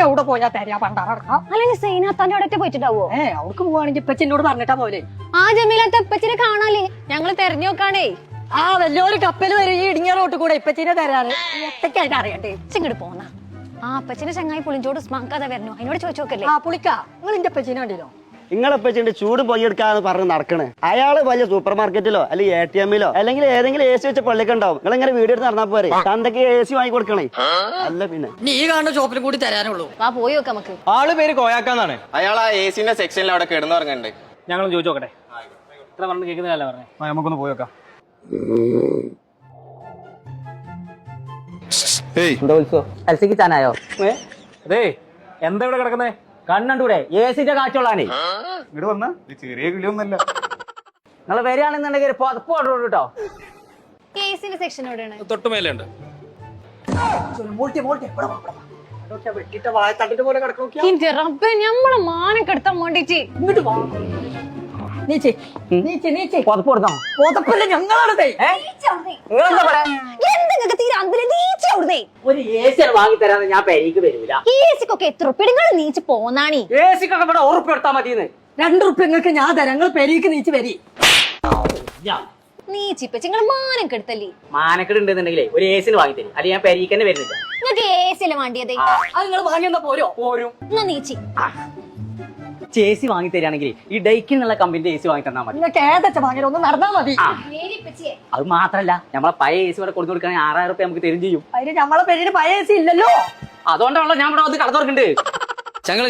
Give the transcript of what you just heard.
ഞാൻ എവിടെ പോയാ തരാ പണ്ടാറടക്കാം. അല്ലെങ്കിൽ സൈനാത്താന്റെ അവിടെ പോയിട്ടുണ്ടാവോ? അവർക്ക് പോവാണെങ്കിൽ ഇപ്പച്ചി എന്നോട് പറഞ്ഞിട്ടാ പോലെ. ആ ജമീലാത്ത ഇപ്പച്ചിനെ കാണാല്ലേ, ഞങ്ങള് തെരഞ്ഞു നോക്കാണേ. ആ വലിയൊരു കപ്പൽ വരെ ഈ ഇടുങ്ങിയ റോട്ട് കൂടെ ഇപ്പച്ചിനെ തരാറ് ഒറ്റയ്ക്കായിട്ട് അറിയണ്ടേ. ഇങ്ങോട്ട് പോന്ന ആ അപ്പച്ചിന്റെ ചങ്ങായി പുളിഞ്ചോട് ഉസ്മാൻകാതെ വരണോ, അതിനോട് ചോദിച്ചു നോക്കല്ലേ. ആ പുളിക്കാ, നിങ്ങൾ എന്റെ അപ്പച്ചിനെ കണ്ടില്ലോ? നിങ്ങളെപ്പച്ചിന്റെ ചൂട് പൊയ്യെടുക്കാന്ന് പറഞ്ഞ് നടക്കണേ. അയാള് വലിയ സൂപ്പർ മാർക്കറ്റിലോ അല്ലെങ്കിൽ ATM-ലോ അല്ലെങ്കിൽ ഏതെങ്കിലും AC വെച്ച പള്ളിക്ക് ഉണ്ടാവും. നിങ്ങൾ ഇങ്ങനെ വീഡിയോ എടുത്ത് നടന്നാ പോരെ. തന്തക്ക് AC വാങ്ങി കൊടുക്കണേ. അല്ല പിന്നെ നീ കാണുന്ന ഷോപ്പിലും കൂടി തരാനുള്ളൂ. ആ പോയി നോക്കാം നമുക്ക്. ആള് പേര് കോയാക്കാന്നാണ്. അയാൾ ആ AC-ന്റെ സെക്ഷനിൽ അവിടെ കിടന്നുറങ്ങുന്നുണ്ട്. ഞങ്ങളും ചോദിച്ചു നോക്കട്ടെ. ഇത്ര പറഞ്ഞു കേൾക്കുന്നില്ല പറഞ്ഞേ. നമുക്കൊന്ന് പോയി നോക്കാം. അതെ എന്താ ഇവിടെ കിടക്കുന്നേ? കണ്ണൂടെ AC-ന്റെ കാറ്റുള്ളാനേ. ഇവിടെ വന്ന ചെറിയ കിളിയൊന്നല്ല. നിങ്ങൾ വരികയാണെന്നുണ്ടെങ്കിൽ പുതപ്പ് ഓർഡർ കേട്ടോ. കേസിന്റെ സെക്ഷൻ എവിടെയാണ്? തൊട്ടുമേലുണ്ട്. വെട്ടിട്ട വായ തട്ടിട്ട് പോലെ കിടക്കും. എന്റെ റബ്ബേ, ഞമ്മളെ മാനം കെടുത്താൻ വേണ്ടിട്ട് ഇങ്ങോട്ട് വാ. നീച്ചി നീച്ചി നീച്ചി പുതപ്പ് കൊടുത്തോ? പുതപ്പല്ല ഞങ്ങളാണ് എന്തെങ്കിലും തീരെ അന്തിലെ നീച്ച അവിടുന്നേ. ഒരു AC വാങ്ങി തരാന്ന് ഞാൻ പെരേക്ക് വരൂല. കേസിക്കൊക്കെ എത്ര ഉറുപ്പിക നിങ്ങൾ നീച്ച് പോന്നാണി? AC-ക്കൊക്കെ ഇവിടെ ഉറുപ്പ് എടുത്താൽ മതിയെന്ന്. 2 ഉറുപ്പ്യങ്ങൾക്ക് ഞാൻ തരാം. നിങ്ങൾ പെരീക്ക് നീച്ച് വരി. നീച്ചിപ്പച്ച നിങ്ങൾ മാനം കെടുത്തല്ലേ. മാനക്കെട് ഉണ്ടെന്നുണ്ടെങ്കിലേ ഒരു AC വാങ്ങി തരും. അല്ലെങ്കിൽ ഞാൻ പെരേക്ക് തന്നെ വരുന്നില്ല. നിങ്ങൾക്ക് ഏസിയല്ലേ വേണ്ടിയത്? അത് നിങ്ങൾ വാങ്ങിയെന്നാ പോരോ? പോരും. എന്നാ നീച്ചി AC വാങ്ങി തരികയാണെങ്കിൽ ഈ ഡൈക്കിൻ എന്നുള്ള കമ്പനിന്റെ AC വാങ്ങി തന്നാൽ മതി. നിങ്ങൾക്ക് ഏതച്ച വാങ്ങിയാലും ഒന്ന് നടന്നാ മതി. അത് മാത്രല്ല, നമ്മളെ പഴയ AC ഇവിടെ കൊടുത്തു കൊടുക്കുകയാണെങ്കിൽ 6000 റുപ്യ നമുക്ക് തരും ചെയ്യും. അതിന് നമ്മളെ പെരീന് പഴയ AC ഇല്ലല്ലോ. അതുകൊണ്ടാണല്ലോ ഞാൻ ഇവിടെ വന്ന് കടന്നു തുറക്കുന്നുണ്ട്. ഞങ്ങൾ